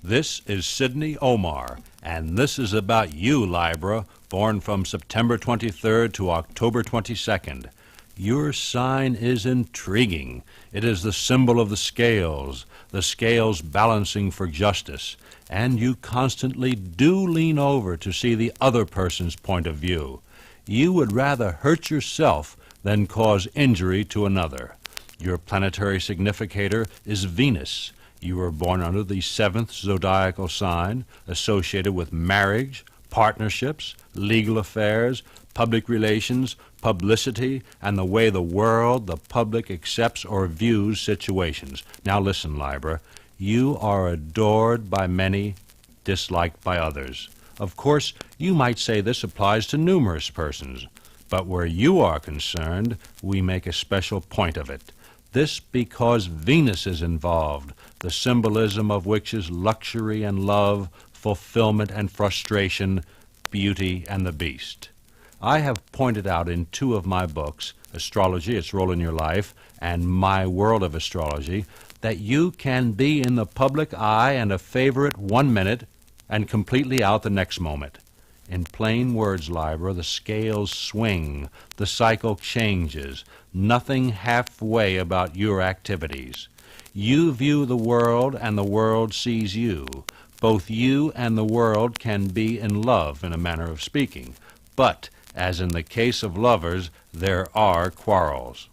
This is Sidney Omarr, and this is about you, Libra, born from September 23rd to October 22nd. Your sign is intriguing. It is the symbol of the scales balancing for justice, and you constantly do lean over to see the other person's point of view. You would rather hurt yourself than cause injury to another. Your planetary significator is Venus. You were born under the 7th zodiacal sign, associated with marriage, partnerships, legal affairs, public relations, publicity, and the way the world, the public, accepts or views situations. Now listen, Libra. You are adored by many, disliked by others. Of course, you might say this applies to numerous persons, but where you are concerned, we make a special point of it. This because Venus is involved, the symbolism of which is luxury and love, fulfillment and frustration, beauty and the beast. I have pointed out in 2 of my books, Astrology, Its Role in Your Life, and My World of Astrology, that you can be in the public eye and a favorite 1 minute and completely out the next moment. In plain words, Libra, the scales swing, the cycle changes, nothing halfway about your activities. You view the world and the world sees you. Both you and the world can be in love, in a manner of speaking. But, as in the case of lovers, there are quarrels.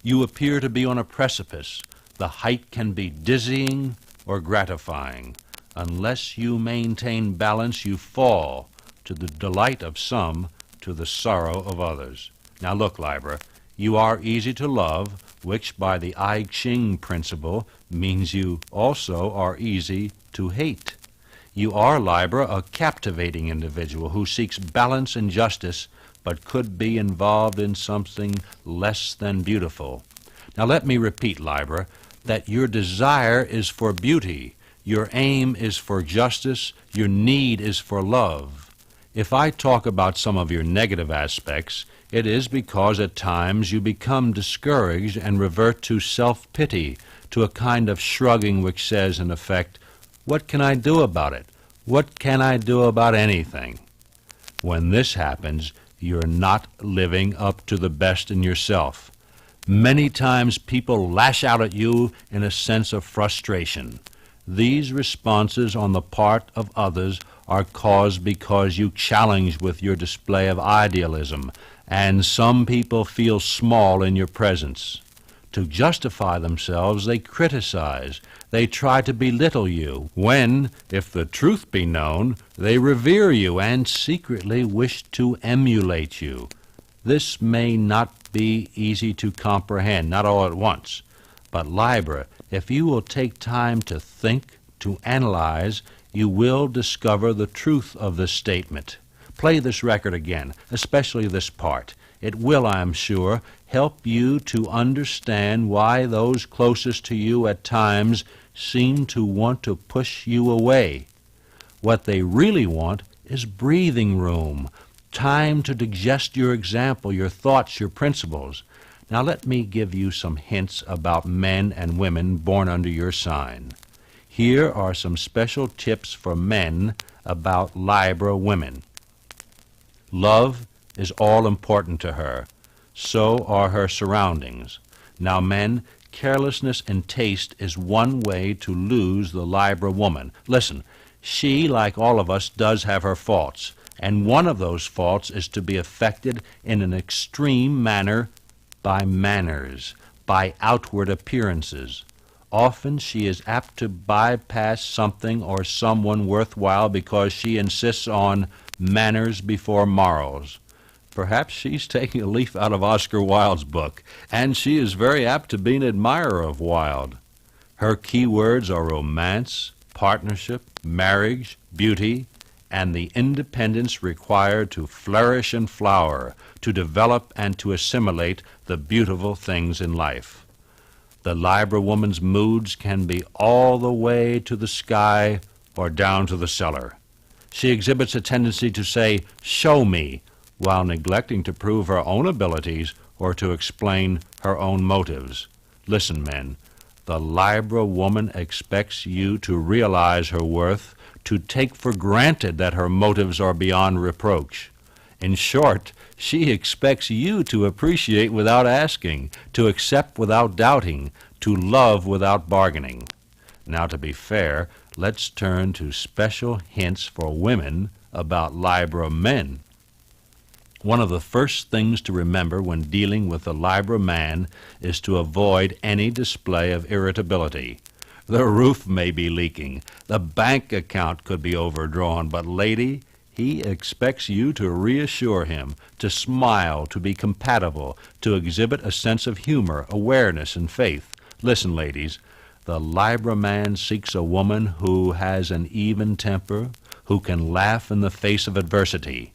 You appear to be on a precipice. The height can be dizzying or gratifying. Unless you maintain balance, you fall, to the delight of some, to the sorrow of others. Now look, Libra, you are easy to love, which by the I Ching principle means you also are easy to hate. You are, Libra, a captivating individual who seeks balance and justice, but could be involved in something less than beautiful. Now let me repeat, Libra, that your desire is for beauty, your aim is for justice, your need is for love. If I talk about some of your negative aspects, it is because at times you become discouraged and revert to self-pity, to a kind of shrugging which says, in effect, "What can I do about it? What can I do about anything?" When this happens, you're not living up to the best in yourself. Many times people lash out at you in a sense of frustration. These responses on the part of others are caused because you challenge with your display of idealism, and some people feel small in your presence. To justify themselves, they criticize. They try to belittle you, when, if the truth be known, they revere you and secretly wish to emulate you. This may not be easy to comprehend, not all at once. But Libra, if you will take time to think, to analyze, you will discover the truth of this statement. Play this record again, especially this part. It will, I am sure, help you to understand why those closest to you at times seem to want to push you away. What they really want is breathing room, time to digest your example, your thoughts, your principles. Now let me give you some hints about men and women born under your sign. Here are some special tips for men about Libra women. Love is all important to her. So are her surroundings. Now men, carelessness in taste is one way to lose the Libra woman. Listen, she, like all of us, does have her faults, and one of those faults is to be affected in an extreme manner by manners, by outward appearances. Often she is apt to bypass something or someone worthwhile because she insists on manners before morals. Perhaps she's taking a leaf out of Oscar Wilde's book, and she is very apt to be an admirer of Wilde. Her key words are romance, partnership, marriage, beauty, and the independence required to flourish and flower, to develop and to assimilate the beautiful things in life. The Libra woman's moods can be all the way to the sky or down to the cellar. She exhibits a tendency to say, "Show me," while neglecting to prove her own abilities or to explain her own motives. Listen, men, The Libra woman expects you to realize her worth, to take for granted that her motives are beyond reproach. In short, she expects you to appreciate without asking, to accept without doubting, to love without bargaining. Now, to be fair, let's turn to special hints for women about Libra men. One of the first things to remember when dealing with the Libra man is to avoid any display of irritability. The roof may be leaking, the bank account could be overdrawn, but lady, he expects you to reassure him, to smile, to be compatible, to exhibit a sense of humor, awareness, and faith. Listen, ladies, the Libra man seeks a woman who has an even temper, who can laugh in the face of adversity.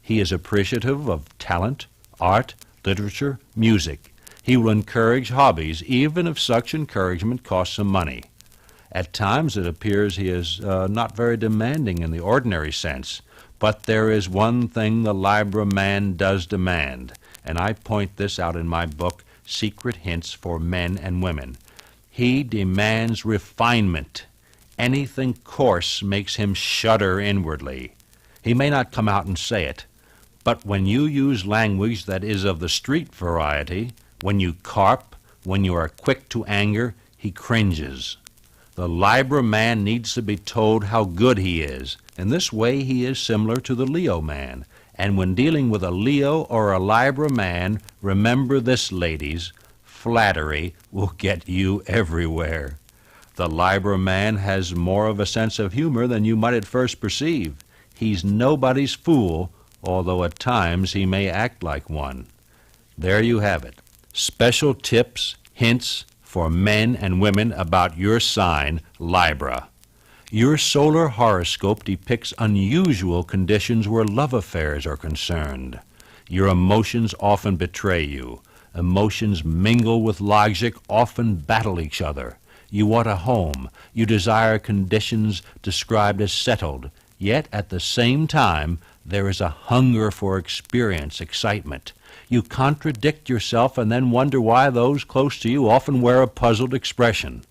He is appreciative of talent, art, literature, music. He will encourage hobbies, even if such encouragement costs some money. At times it appears he is not very demanding in the ordinary sense, but there is one thing the Libra man does demand, and I point this out in my book, Secret Hints for Men and Women. He demands refinement. Anything coarse makes him shudder inwardly. He may not come out and say it, but when you use language that is of the street variety, when you carp, when you are quick to anger, he cringes. The Libra man needs to be told how good he is. In this way he is similar to the Leo man. And when dealing with a Leo or a Libra man, remember this, ladies, flattery will get you everywhere. The Libra man has more of a sense of humor than you might at first perceive. He's nobody's fool, although at times he may act like one. There you have it. Special tips, hints for men and women about your sign, Libra. Your solar horoscope depicts unusual conditions where love affairs are concerned. Your emotions often betray you. Emotions mingle with logic, often battle each other. You want a home. You desire conditions described as settled. Yet at the same time, there is a hunger for experience, excitement. You contradict yourself and then wonder why those close to you often wear a puzzled expression.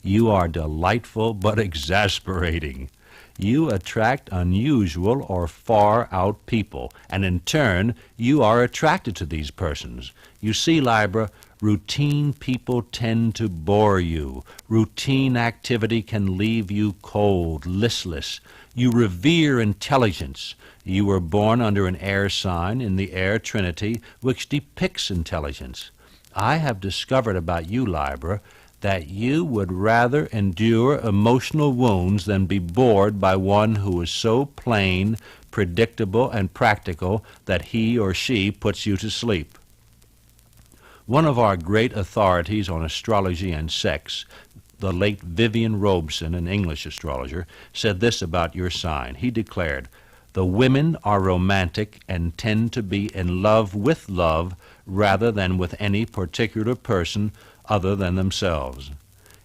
You are delightful but exasperating. You attract unusual or far-out people, and in turn, you are attracted to these persons. You see, Libra, routine people tend to bore you. Routine activity can leave you cold, listless. You revere intelligence. You were born under an air sign in the air trinity, which depicts intelligence. I have discovered about you, Libra, that you would rather endure emotional wounds than be bored by one who is so plain, predictable, and practical that he or she puts you to sleep. One of our great authorities on astrology and sex, the late Vivian Robeson, an English astrologer, said this about your sign. He declared, "The women are romantic and tend to be in love with love rather than with any particular person other than themselves.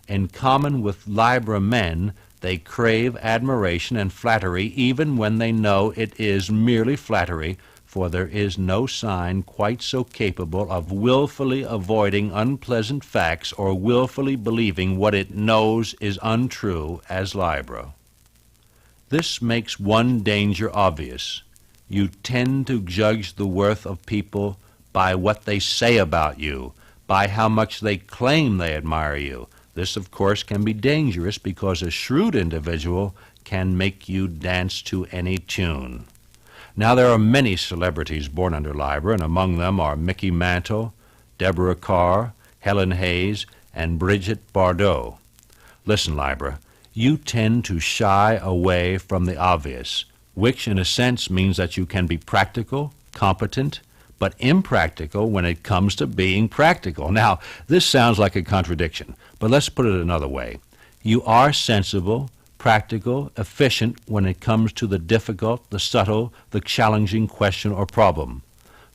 In common with Libra men, they crave admiration and flattery even when they know it is merely flattery, for there is no sign quite so capable of willfully avoiding unpleasant facts or willfully believing what it knows is untrue as Libra. This makes one danger obvious. You tend to judge the worth of people by what they say about you, by how much they claim they admire you. This, of course, can be dangerous because a shrewd individual can make you dance to any tune. Now, there are many celebrities born under Libra, and among them are Mickey Mantle, Deborah Carr, Helen Hayes, and Brigitte Bardot. Listen, Libra, you tend to shy away from the obvious, which in a sense means that you can be practical, competent, but impractical when it comes to being practical. Now, this sounds like a contradiction, but let's put it another way. You are sensible, practical, efficient when it comes to the difficult, the subtle, the challenging question or problem.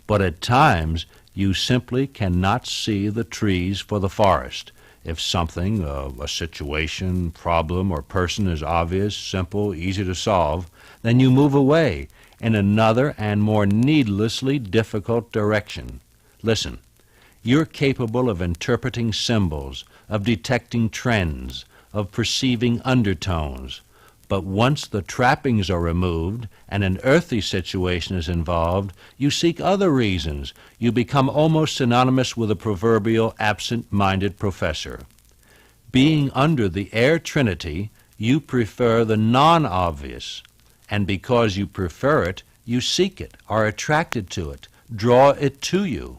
But at times, you simply cannot see the trees for the forest. If something, a situation, problem, or person is obvious, simple, easy to solve, then you move away in another and more needlessly difficult direction. Listen, You're capable of interpreting symbols, of detecting trends, of perceiving undertones. But once the trappings are removed and an earthly situation is involved, you seek other reasons. You become almost synonymous with a proverbial absent-minded professor. Being under the air trinity, you prefer the non-obvious, and because you prefer it, you seek it, are attracted to it, draw it to you.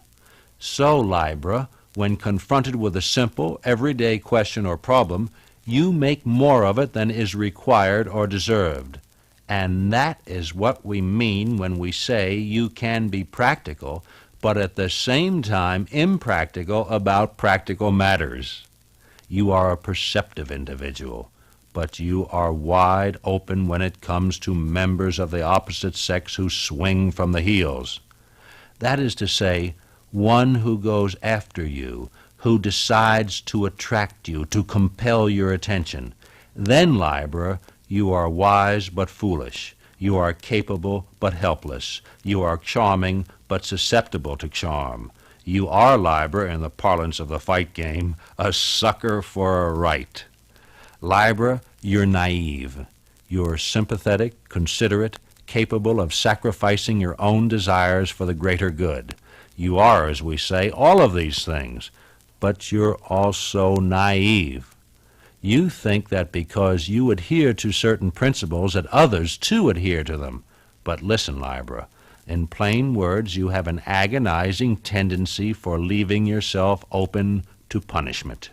So, Libra, when confronted with a simple, everyday question or problem, you make more of it than is required or deserved. And that is what we mean when we say you can be practical, but at the same time impractical about practical matters. You are a perceptive individual, but you are wide open when it comes to members of the opposite sex who swing from the heels. That is to say, one who goes after you, who decides to attract you, to compel your attention. Then, Libra, you are wise but foolish. You are capable but helpless. You are charming but susceptible to charm. You are, Libra, in the parlance of the fight game, a sucker for a right. Libra, you're naive. You're sympathetic, considerate, capable of sacrificing your own desires for the greater good. You are, as we say, all of these things, but you're also naive. You think that because you adhere to certain principles that others too adhere to them. But listen, Libra, in plain words, you have an agonizing tendency for leaving yourself open to punishment.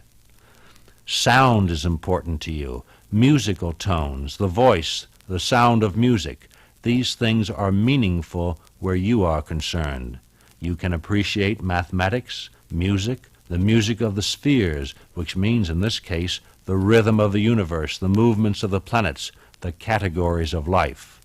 Sound is important to you, musical tones, the voice, the sound of music. These things are meaningful where you are concerned. You can appreciate mathematics, music, the music of the spheres, which means in this case the rhythm of the universe, the movements of the planets, the categories of life.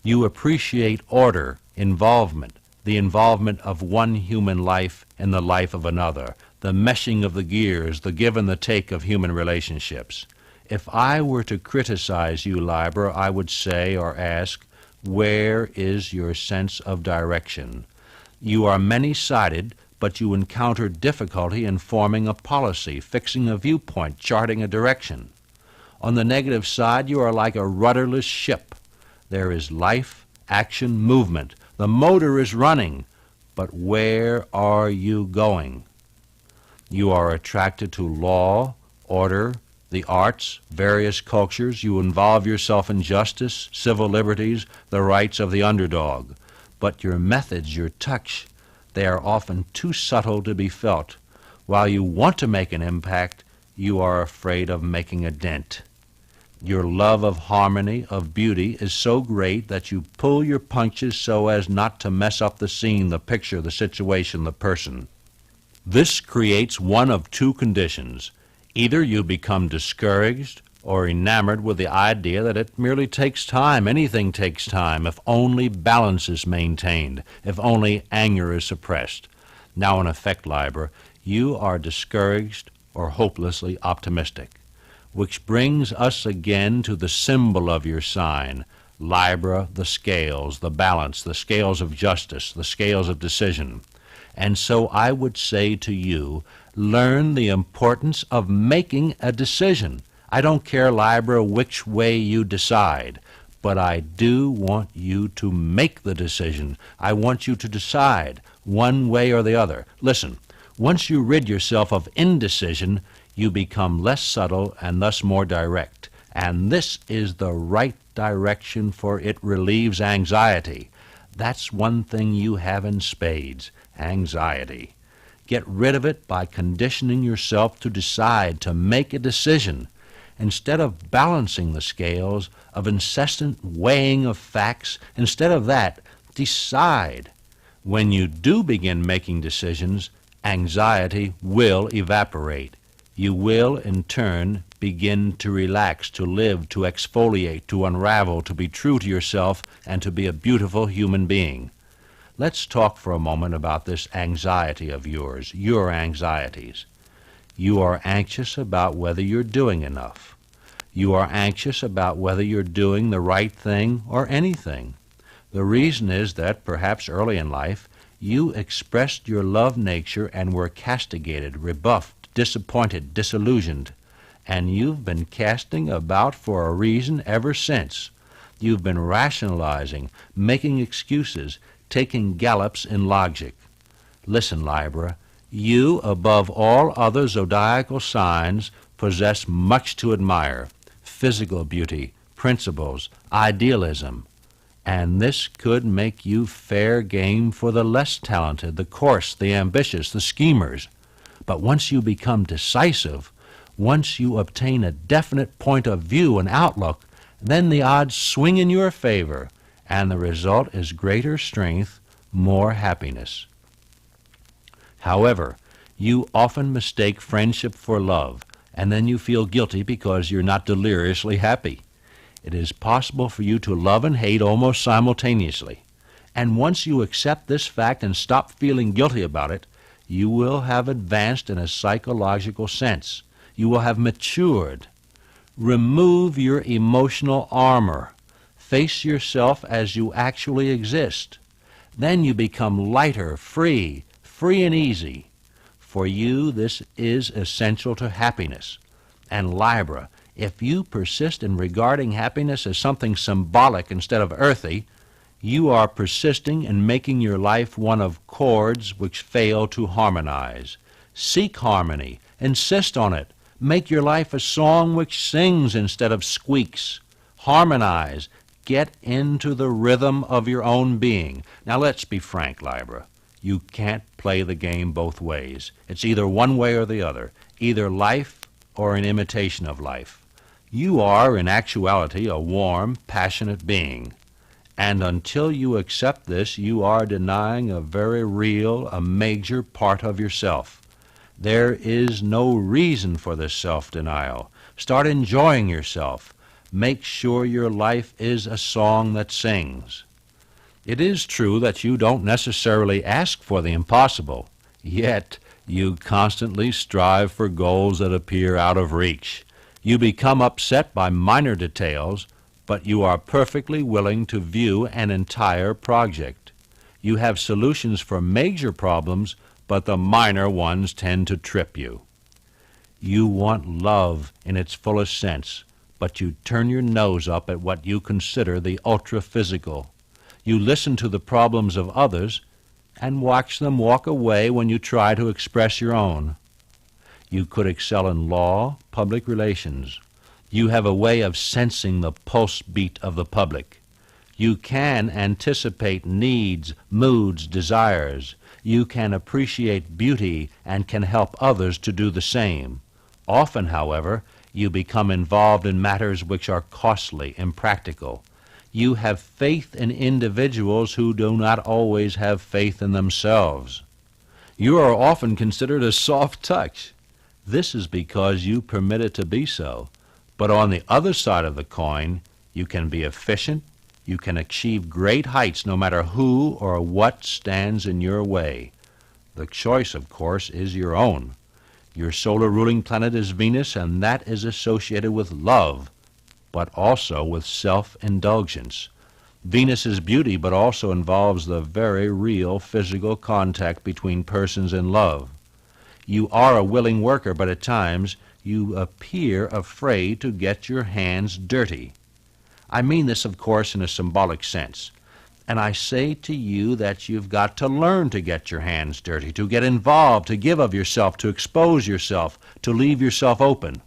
You appreciate order, involvement, the involvement of one human life in the life of another, the meshing of the gears, the give and the take of human relationships. If I were to criticize you, Libra, I would say or ask, where is your sense of direction? You are many-sided, but you encounter difficulty in forming a policy, fixing a viewpoint, charting a direction. On the negative side, you are like a rudderless ship. There is life, action, movement. The motor is running, but where are you going? You are attracted to law, order, the arts, various cultures. You involve yourself in justice, civil liberties, the rights of the underdog. But your methods, your touch, they are often too subtle to be felt. While you want to make an impact, you are afraid of making a dent. Your love of harmony, of beauty, is so great that you pull your punches so as not to mess up the scene, the picture, the situation, the person. This creates one of two conditions. Either you become discouraged or enamored with the idea that it merely takes time. Anything takes time, if only balance is maintained, if only anger is suppressed. Now, in effect, Libra, you are discouraged or hopelessly optimistic, which brings us again to the symbol of your sign, Libra, the scales, the balance, the scales of justice, the scales of decision. And so I would say to you, learn the importance of making a decision. I don't care, Libra, which way you decide, but I do want you to make the decision. I want you to decide one way or the other. Listen, once you rid yourself of indecision, you become less subtle and thus more direct. And this is the right direction, for it relieves anxiety. That's one thing you have in spades, anxiety. Get rid of it by conditioning yourself to decide, to make a decision. Instead of balancing the scales, of incessant weighing of facts, instead of that, decide. When you do begin making decisions, anxiety will evaporate. You will, in turn, begin to relax, to live, to exfoliate, to unravel, to be true to yourself, and to be a beautiful human being. Let's talk for a moment about this anxiety of yours, your anxieties. You are anxious about whether you're doing enough. You are anxious about whether you're doing the right thing or anything. The reason is that, perhaps early in life, You expressed your love nature and were castigated, rebuffed, disappointed, disillusioned. And you've been casting about for a reason ever since. You've been rationalizing, making excuses, taking gallops in logic. Listen, Libra, you, above all other zodiacal signs, possess much to admire: physical beauty, principles, idealism. And this could make you fair game for the less talented, the coarse, the ambitious, the schemers. But once you become decisive, once you obtain a definite point of view and outlook, then the odds swing in your favor, and the result is greater strength, more happiness. However, you often mistake friendship for love, and then you feel guilty because you're not deliriously happy. It is possible for you to love and hate almost simultaneously. And once you accept this fact and stop feeling guilty about it, you will have advanced in a psychological sense. You will have matured. Remove your emotional armor. Face yourself as you actually exist. Then you become lighter, free and easy. For you, this is essential to happiness. And Libra, if you persist in regarding happiness as something symbolic instead of earthy, you are persisting in making your life one of chords which fail to harmonize. Seek harmony. Insist on it. Make your life a song which sings instead of squeaks. Harmonize. Get into the rhythm of your own being. Now let's be frank, Libra. You can't play the game both ways. It's either one way or the other, either life or an imitation of life. You are, in actuality, a warm, passionate being. And until you accept this, you are denying a very real, a major part of yourself. There is no reason for this self-denial. Start enjoying yourself. Make sure your life is a song that sings. It is true that you don't necessarily ask for the impossible, yet you constantly strive for goals that appear out of reach. You become upset by minor details, but you are perfectly willing to view an entire project. You have solutions for major problems, but the minor ones tend to trip you. You want love in its fullest sense, but you turn your nose up at what you consider the ultra-physical. You listen to the problems of others and watch them walk away when you try to express your own. You could excel in law, public relations. You have a way of sensing the pulse beat of the public. You can anticipate needs, moods, desires. You can appreciate beauty and can help others to do the same. Often, however, you become involved in matters which are costly, impractical. You have faith in individuals who do not always have faith in themselves. You are often considered a soft touch. This is because you permit it to be so. But on the other side of the coin, you can be efficient. You can achieve great heights no matter who or what stands in your way. The choice, of course, is your own. Your solar ruling planet is Venus, and that is associated with love, but also with self-indulgence. Venus is beauty, but also involves the very real physical contact between persons in love. You are a willing worker, but at times you appear afraid to get your hands dirty. I mean this, of course, in a symbolic sense. And I say to you that you've got to learn to get your hands dirty, to get involved, to give of yourself, to expose yourself, to leave yourself open.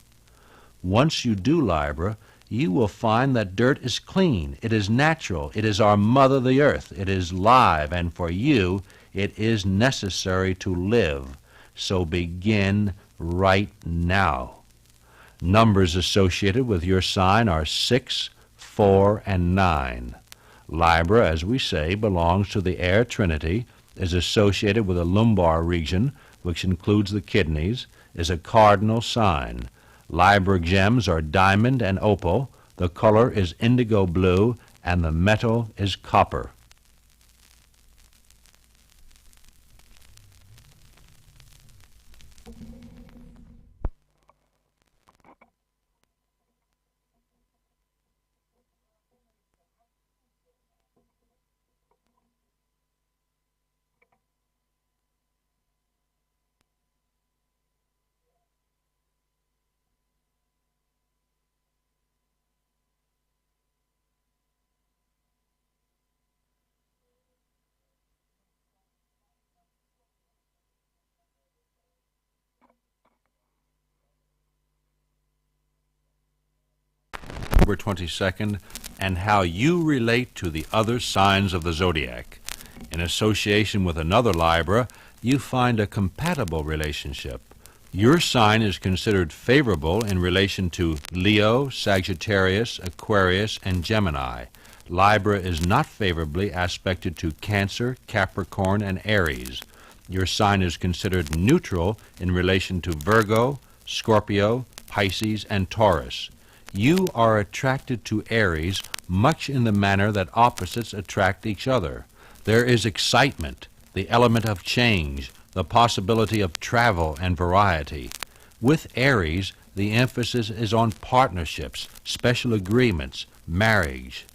Once you do, Libra, you will find that dirt is clean, it is natural, it is our mother the earth, it is live, and for you it is necessary to live. So begin right now. Numbers associated with your sign are 6, 4, and 9. Libra, as we say, belongs to the air trinity, is associated with the lumbar region, which includes the kidneys, is a cardinal sign. Libra gems are diamond and opal, the color is indigo blue, and the metal is copper. October 22nd, and how you relate to the other signs of the zodiac. In association with another Libra, you find a compatible relationship. Your sign is considered favorable in relation to Leo, Sagittarius, Aquarius, and Gemini. Libra is not favorably aspected to Cancer, Capricorn, and Aries. Your sign is considered neutral in relation to Virgo, Scorpio, Pisces, and Taurus. You are attracted to Aries much in the manner that opposites attract each other. There is excitement, the element of change, the possibility of travel and variety. With Aries, the emphasis is on partnerships, special agreements, marriage.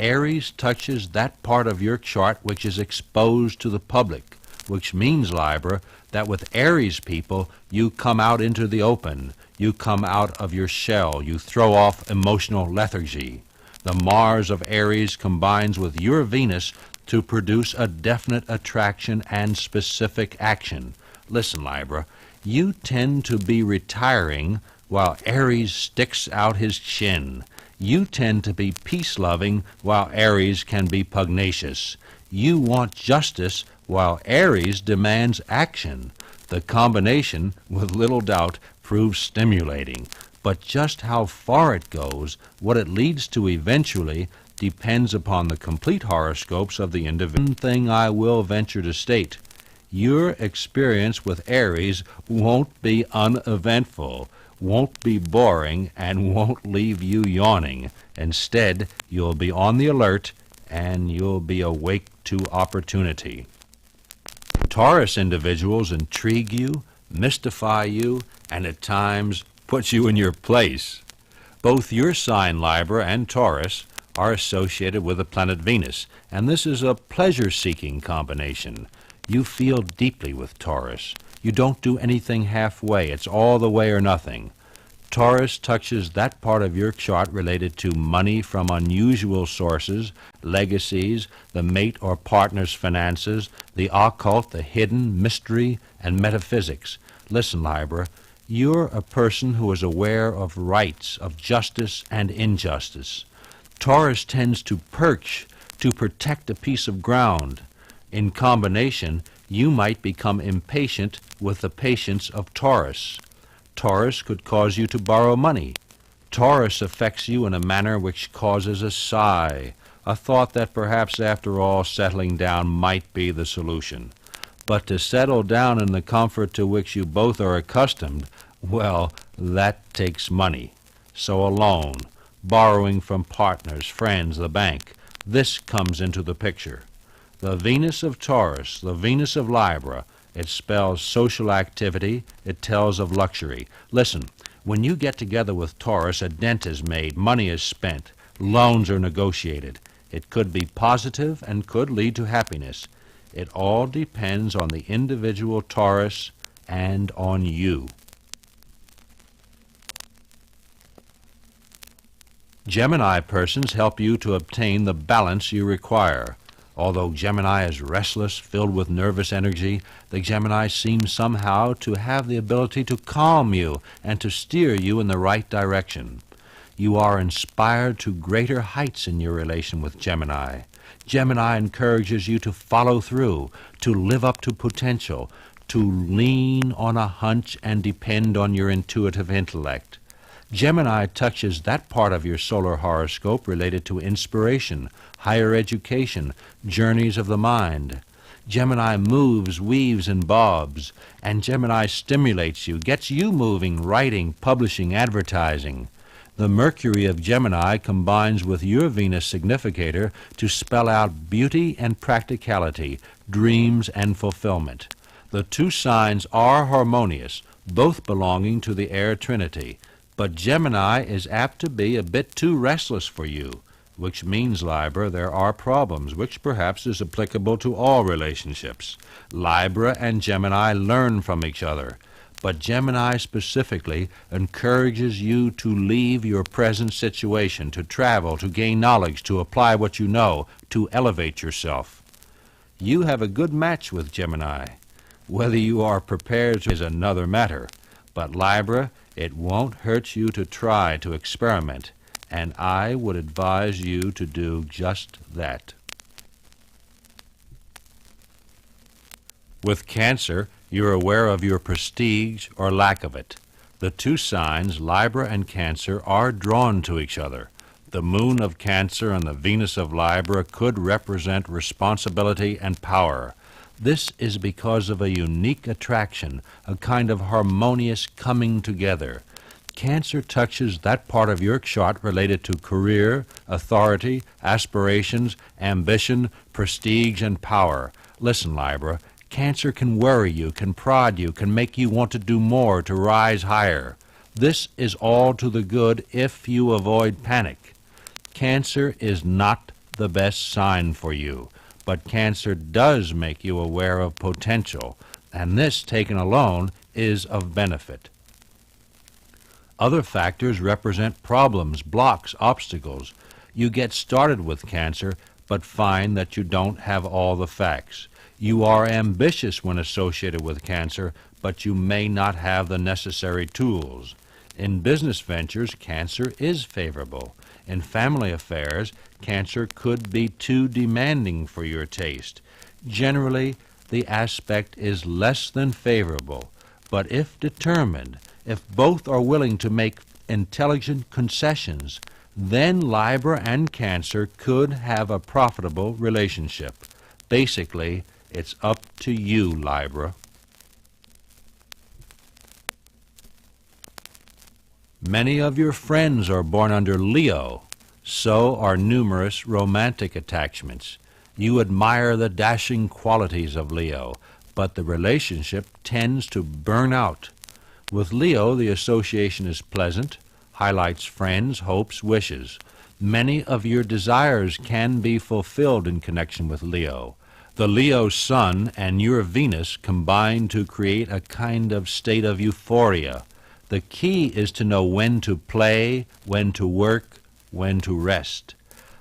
Aries touches that part of your chart which is exposed to the public, which means, Libra, that with Aries people, you come out into the open, you come out of your shell, you throw off emotional lethargy. The Mars of Aries combines with your Venus to produce a definite attraction and specific action. Listen, Libra, you tend to be retiring while Aries sticks out his chin. You tend to be peace-loving while Aries can be pugnacious. You want justice while Aries demands action. The combination, with little doubt, proves stimulating. But just how far it goes, what it leads to eventually, depends upon the complete horoscopes of the individual. One thing I will venture to state, your experience with Aries won't be uneventful, won't be boring, and won't leave you yawning. Instead, you'll be on the alert, and you'll be awake to opportunity. Taurus individuals intrigue you, mystify you, and at times put you in your place. Both your sign, Libra, and Taurus are associated with the planet Venus, and this is a pleasure-seeking combination. You feel deeply with Taurus. You don't do anything halfway. It's all the way or nothing. Taurus touches that part of your chart related to money from unusual sources, legacies, the mate or partner's finances, the occult, the hidden, mystery, and metaphysics. Listen, Libra, you're a person who is aware of rights, of justice and injustice. Taurus tends to perch, to protect a piece of ground. In combination, you might become impatient with the patience of Taurus. Taurus could cause you to borrow money. Taurus affects you in a manner which causes a sigh, a thought that perhaps after all settling down might be the solution. But to settle down in the comfort to which you both are accustomed, well, that takes money. So a loan, borrowing from partners, friends, the bank, this comes into the picture. The Venus of Taurus, the Venus of Libra, it spells social activity, it tells of luxury. Listen, when you get together with Taurus, a dent is made, money is spent, loans are negotiated. It could be positive and could lead to happiness. It all depends on the individual Taurus and on you. Gemini persons help you to obtain the balance you require. Although Gemini is restless, filled with nervous energy, the Gemini seems somehow to have the ability to calm you and to steer you in the right direction. You are inspired to greater heights in your relation with Gemini. Gemini encourages you to follow through, to live up to potential, to lean on a hunch and depend on your intuitive intellect. Gemini touches that part of your solar horoscope related to inspiration, higher education, journeys of the mind. Gemini moves, weaves, and bobs, and Gemini stimulates you, gets you moving, writing, publishing, advertising. The Mercury of Gemini combines with your Venus significator to spell out beauty and practicality, dreams and fulfillment. The two signs are harmonious, both belonging to the air trinity. But Gemini is apt to be a bit too restless for you, which means, Libra, there are problems, which perhaps is applicable to all relationships. Libra and Gemini learn from each other, but Gemini specifically encourages you to leave your present situation, to travel, to gain knowledge, to apply what you know, to elevate yourself. You have a good match with Gemini. Whether you are prepared to is another matter, but Libra, it won't hurt you to try to experiment, and I would advise you to do just that. With Cancer, you're aware of your prestige or lack of it. The two signs, Libra and Cancer, are drawn to each other. The moon of Cancer and the Venus of Libra could represent responsibility and power. This is because of a unique attraction, a kind of harmonious coming together. Cancer touches that part of your chart related to career, authority, aspirations, ambition, prestige, and power. Listen, Libra, Cancer can worry you, can prod you, can make you want to do more, to rise higher. This is all to the good if you avoid panic. Cancer is not the best sign for you, but Cancer does make you aware of potential, and this, taken alone, is of benefit. Other factors represent problems, blocks, obstacles. You get started with Cancer, but find that you don't have all the facts. You are ambitious when associated with Cancer, but you may not have the necessary tools. In business ventures, Cancer is favorable. In family affairs, Cancer could be too demanding for your taste. Generally, the aspect is less than favorable, but if determined, if both are willing to make intelligent concessions, then Libra and Cancer could have a profitable relationship. Basically, it's up to you, Libra. Many of your friends are born under Leo. So are numerous romantic attachments. You admire the dashing qualities of Leo, but the relationship tends to burn out. With Leo, the association is pleasant, highlights friends, hopes, wishes. Many of your desires can be fulfilled in connection with Leo. The Leo Sun and your Venus combine to create a kind of state of euphoria. The key is to know when to play, when to work, when to rest.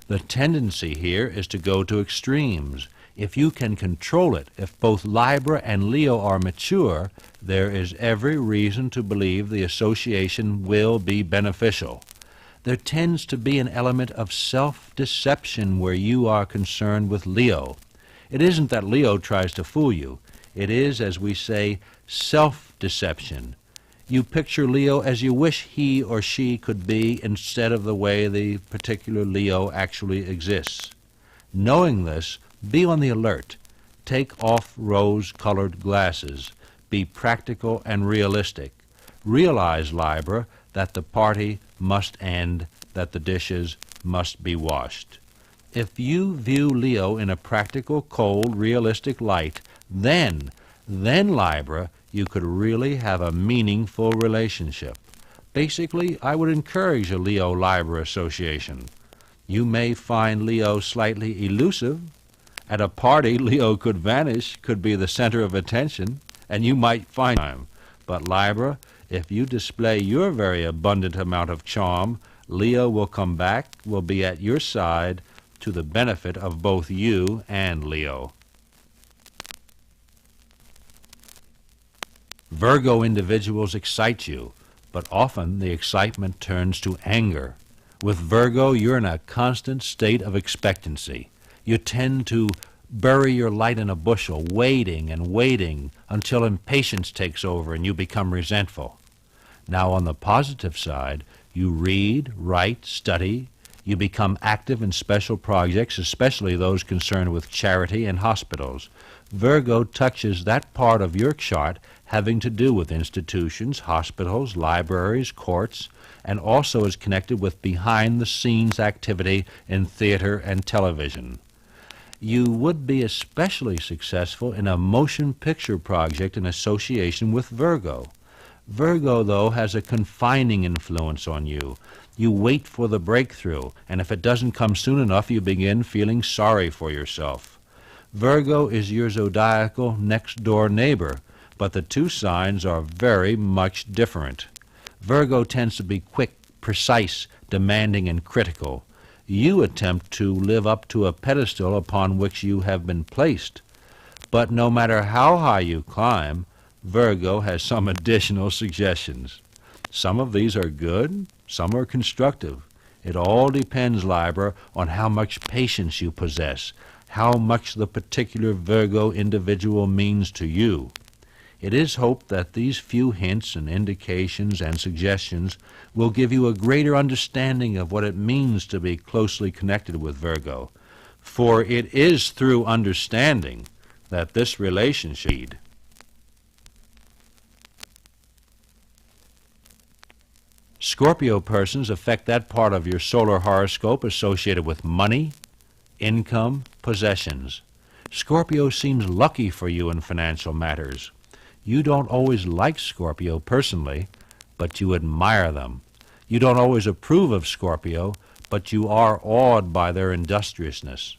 The tendency here is to go to extremes. If you can control it, if both Libra and Leo are mature, there is every reason to believe the association will be beneficial. There tends to be an element of self-deception where you are concerned with Leo. It isn't that Leo tries to fool you. It is, as we say, self-deception. You picture Leo as you wish he or she could be instead of the way the particular Leo actually exists. Knowing this, be on the alert. Take off rose-colored glasses. Be practical and realistic. Realize, Libra, that the party must end, that the dishes must be washed. If you view Leo in a practical, cold, realistic light, then, Libra, you could really have a meaningful relationship. Basically, I would encourage a Leo-Libra association. You may find Leo slightly elusive. At a party, Leo could vanish, could be the center of attention, and you might find him. But Libra, if you display your very abundant amount of charm, Leo will come back, will be at your side, to the benefit of both you and Leo. Virgo individuals excite you, but often the excitement turns to anger. With Virgo, you're in a constant state of expectancy. You tend to bury your light in a bushel, waiting and waiting until impatience takes over and you become resentful. Now, on the positive side, you read, write, study. You become active in special projects, especially those concerned with charity and hospitals. Virgo touches that part of your chart having to do with institutions, hospitals, libraries, courts, and also is connected with behind-the-scenes activity in theater and television. You would be especially successful in a motion picture project in association with Virgo. Virgo, though, has a confining influence on you. You wait for the breakthrough, and if it doesn't come soon enough, you begin feeling sorry for yourself. Virgo is your zodiacal next-door neighbor, but the two signs are very much different. Virgo tends to be quick, precise, demanding, and critical. You attempt to live up to a pedestal upon which you have been placed. But no matter how high you climb, Virgo has some additional suggestions. Some of these are good, some are constructive. It all depends, Libra, on how much patience you possess, how much the particular Virgo individual means to you. It is hoped that these few hints and indications and suggestions will give you a greater understanding of what it means to be closely connected with Virgo, for it is through understanding that this relationship. Scorpio persons affect that part of your solar horoscope associated with money, income, possessions. Scorpio seems lucky for you in financial matters. You don't always like Scorpio personally, but you admire them. You don't always approve of Scorpio, but you are awed by their industriousness.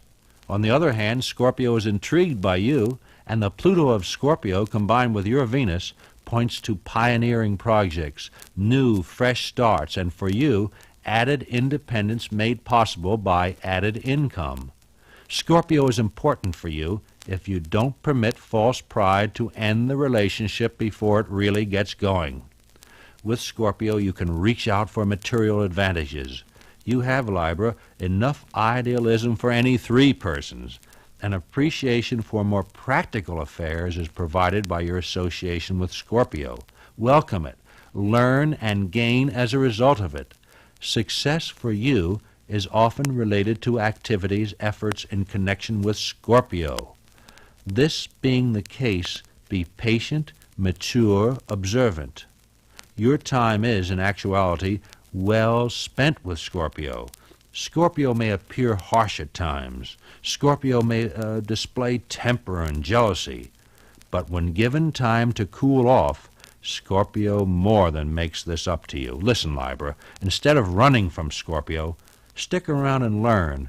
On the other hand, Scorpio is intrigued by you, and the Pluto of Scorpio combined with your Venus points to pioneering projects, new, fresh starts, and for you, added independence made possible by added income. Scorpio is important for you if you don't permit false pride to end the relationship before it really gets going. With Scorpio, you can reach out for material advantages. You have, Libra, enough idealism for any three persons. An appreciation for more practical affairs is provided by your association with Scorpio. Welcome it. Learn and gain as a result of it. Success for you is often related to activities, efforts in connection with Scorpio. This being the case, be patient, mature, observant. Your time is, in actuality, well spent with Scorpio. Scorpio may appear harsh at times. Scorpio may display temper and jealousy. But when given time to cool off, Scorpio more than makes this up to you. Listen, Libra, instead of running from Scorpio, stick around and learn,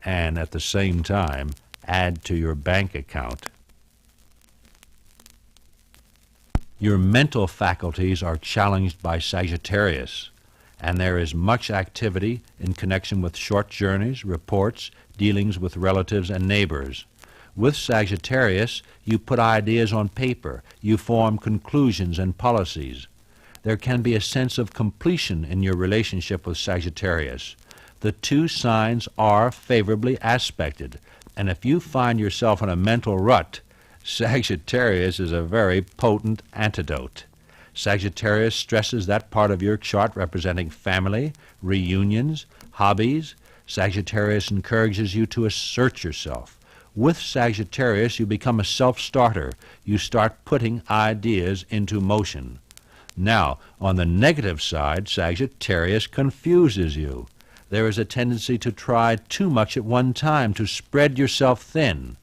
and at the same time, add to your bank account. Your mental faculties are challenged by Sagittarius, and there is much activity in connection with short journeys, reports, dealings with relatives and neighbors. With Sagittarius, you put ideas on paper, you form conclusions and policies. There can be a sense of completion in your relationship with Sagittarius. The two signs are favorably aspected, and if you find yourself in a mental rut, Sagittarius is a very potent antidote. Sagittarius stresses that part of your chart representing family, reunions, hobbies. Sagittarius encourages you to assert yourself. With Sagittarius, you become a self-starter. You start putting ideas into motion. Now, on the negative side, Sagittarius confuses you. There is a tendency to try too much at one time, to spread yourself thin.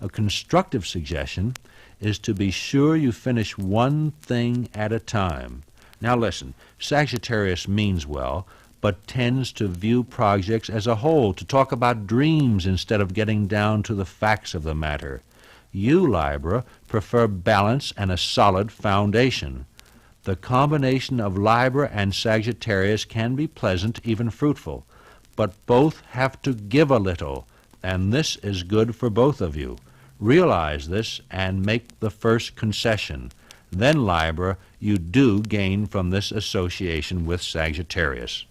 A constructive suggestion is to be sure you finish one thing at a time. Now listen, Sagittarius means well, but tends to view projects as a whole, to talk about dreams instead of getting down to the facts of the matter. You, Libra, prefer balance and a solid foundation. The combination of Libra and Sagittarius can be pleasant, even fruitful, but both have to give a little, and this is good for both of you. Realize this and make the first concession. Then, Libra, you do gain from this association with Sagittarius.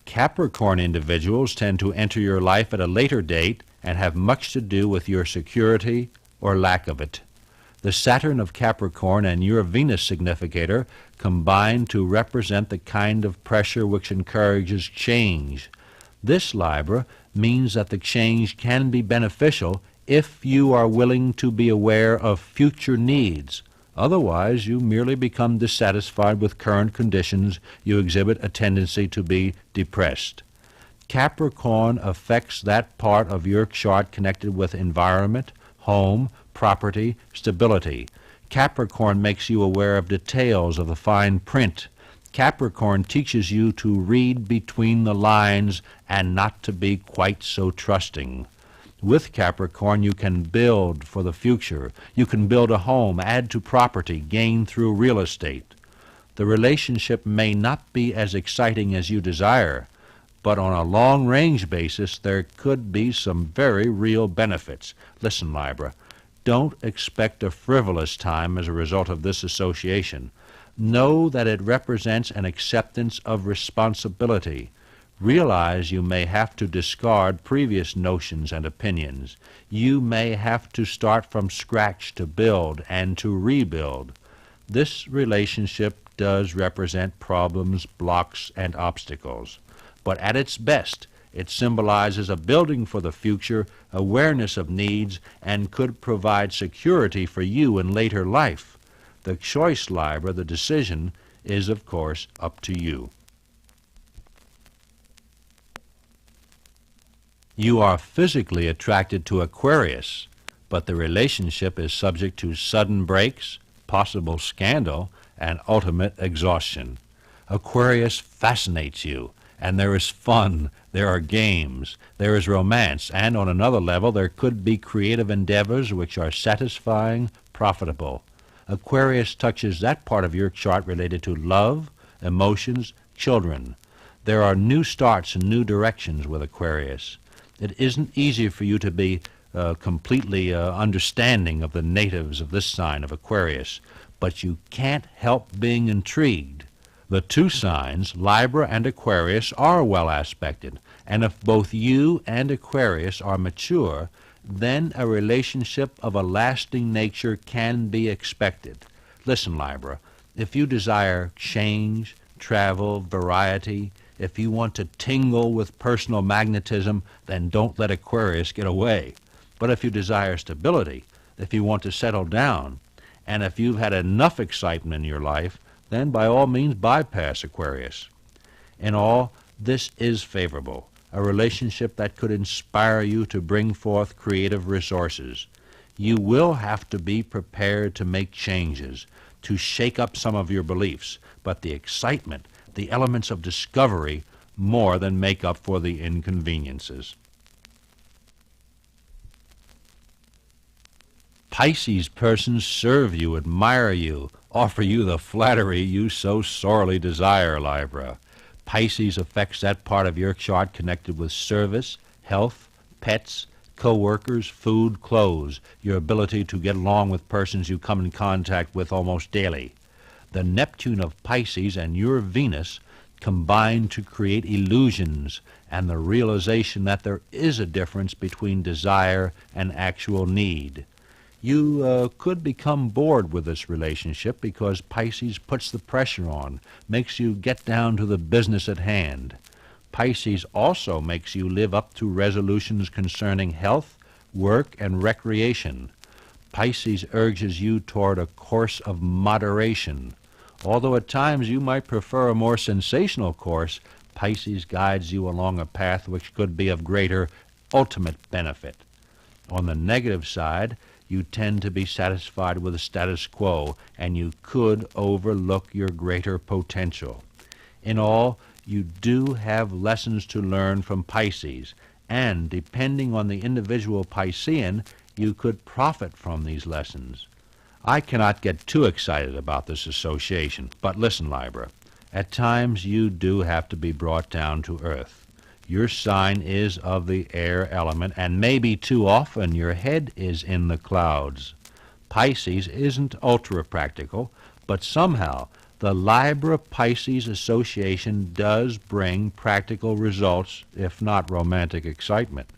Capricorn individuals tend to enter your life at a later date and have much to do with your security or lack of it. The Saturn of Capricorn and your Venus significator combine to represent the kind of pressure which encourages change. This, Libra, means that the change can be beneficial if you are willing to be aware of future needs. Otherwise, you merely become dissatisfied with current conditions. You exhibit a tendency to be depressed. Capricorn affects that part of your chart connected with environment, home, property, stability. Capricorn makes you aware of details of the fine print. Capricorn teaches you to read between the lines and not to be quite so trusting. With Capricorn, you can build for the future. You can build a home, add to property, gain through real estate. The relationship may not be as exciting as you desire, but on a long-range basis, there could be some very real benefits. Listen, Libra, don't expect a frivolous time as a result of this association. Know that it represents an acceptance of responsibility. Realize you may have to discard previous notions and opinions. You may have to start from scratch to build and to rebuild. This relationship does represent problems, blocks, and obstacles. But at its best, it symbolizes a building for the future, awareness of needs, and could provide security for you in later life. The choice, Libra, the decision, is, of course, up to you. You are physically attracted to Aquarius, but the relationship is subject to sudden breaks, possible scandal, and ultimate exhaustion. Aquarius fascinates you, and there is fun, there are games, there is romance, and on another level there could be creative endeavors which are satisfying, profitable. Aquarius touches that part of your chart related to love, emotions, children. There are new starts and new directions with Aquarius. It isn't easy for you to be completely understanding of the natives of this sign of Aquarius, but you can't help being intrigued. The two signs, Libra and Aquarius, are well aspected, and if both you and Aquarius are mature, then a relationship of a lasting nature can be expected. Listen, Libra, if you desire change, travel, variety, if you want to tingle with personal magnetism, then don't let Aquarius get away. But if you desire stability, if you want to settle down, and if you've had enough excitement in your life, then by all means bypass Aquarius. In all, this is favorable, a relationship that could inspire you to bring forth creative resources. You will have to be prepared to make changes, to shake up some of your beliefs, but the excitement, the elements of discovery, more than make up for the inconveniences. Pisces persons serve you, admire you, offer you the flattery you so sorely desire, Libra. Pisces affects that part of your chart connected with service, health, pets, co-workers, food, clothes, your ability to get along with persons you come in contact with almost daily. The Neptune of Pisces and your Venus combine to create illusions and the realization that there is a difference between desire and actual need. You could become bored with this relationship because Pisces puts the pressure on, makes you get down to the business at hand. Pisces also makes you live up to resolutions concerning health, work, and recreation. Pisces urges you toward a course of moderation. Although at times you might prefer a more sensational course, Pisces guides you along a path which could be of greater ultimate benefit. On the negative side, you tend to be satisfied with the status quo, and you could overlook your greater potential. In all, you do have lessons to learn from Pisces, and depending on the individual Piscean, you could profit from these lessons. I cannot get too excited about this association, but listen, Libra, at times you do have to be brought down to earth. Your sign is of the air element, and maybe too often your head is in the clouds. Pisces isn't ultra-practical, but somehow the Libra-Pisces association does bring practical results, if not romantic excitement.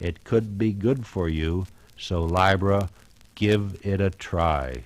It could be good for you, so Libra, give it a try.